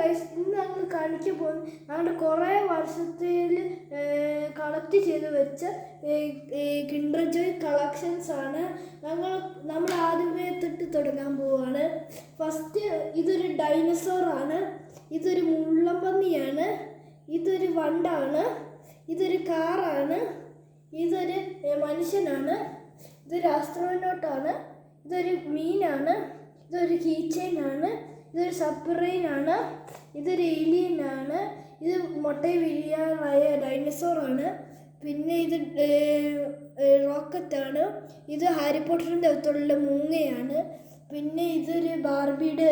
Guys, ഇന്ന് ഞങ്ങൾ കാണിക്കാൻ പോകുന്നത് ഞങ്ങളുടെ കുറേ വർഷത്തിൽ കളക്ട് ചെയ്ത് വെച്ച കിൻഡർ ജോയ് കളക്ഷൻസ് ആണ്. നമ്മൾ ആദ്യമേ തൊട്ട് തുടങ്ങാൻ പോവുകയാണ്. ഫസ്റ്റ് ഇതൊരു ഡൈനസോർ ആണ്, ഇതൊരു മുള്ളമ്പന്നിയാണ്, ഇതൊരു വണ്ടാണ്, ഇതൊരു കാറാണ്, ഇതൊരു മനുഷ്യനാണ്, ഇതൊരു ആസ്ട്രോനോട്ടാണ്, ഇതൊരു മീനാണ്, ഇതൊരു കീ ചെയിനാണ്, ഇതൊരു സബ്മറൈനാണ്, ഇതൊരു ഏലിയനാണ്, ഇത് മുട്ടയെ വിരിയാറായ ഡൈനസോറാണ്, പിന്നെ ഇത് റോക്കറ്റാണ്, ഇത് ഹാരി പോട്ടറിൻ്റെ അകത്തുള്ള മൂങ്ങയാണ്, പിന്നെ ഇതൊരു ബാർബിയുടെ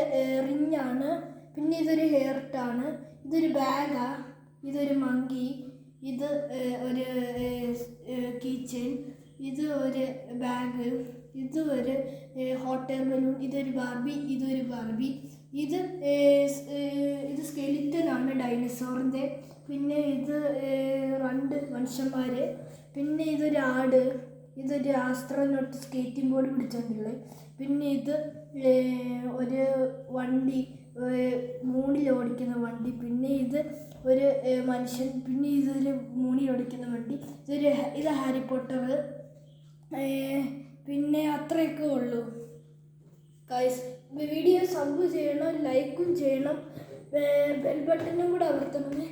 റിങ്ങാണ്, പിന്നെ ഇതൊരു ഹെയർട്ടാണ്, ഇതൊരു ബാഗാ, ഇതൊരു മങ്കി, ഇത് ഒരു കീ ചെയിൻ, ഇത് ഒരു ബാഗ്, ഇത് ഒരു ഹോട്ട് എയർ ബലൂൺ, ഇതൊരു ബാർബി, ഇതൊരു ബാർബി, ഇത് സ്കെലിറ്റനാണ് ഡൈനസോറിൻ്റെ, പിന്നെ ഇത് 2 മനുഷ്യന്മാർ, പിന്നെ ഇതൊരു ആട്, ഇതൊരു ആസ്ട്രോനോട്ട് സ്കേറ്റിംഗ് ബോർഡ് പിടിച്ചിട്ടുള്ളത്, പിന്നെ ഇത് ഒരു വണ്ടി, മൂണിൽ ഓടിക്കുന്ന വണ്ടി, പിന്നെ ഇത് ഒരു മനുഷ്യൻ, പിന്നെ ഇതൊരു മൂണിൽ ഓടിക്കുന്ന വണ്ടി, ഇത് ഹാരി പോട്ടർ. പിന്നെ അത്രയൊക്കെ ഉള്ളൂ ഗൈസ്. വീഡിയോ സബ് ചെയ്യണം, ലൈക്കും ചെയ്യണം, ബെൽ ബട്ടണും കൂടെ അമർത്തണമേ.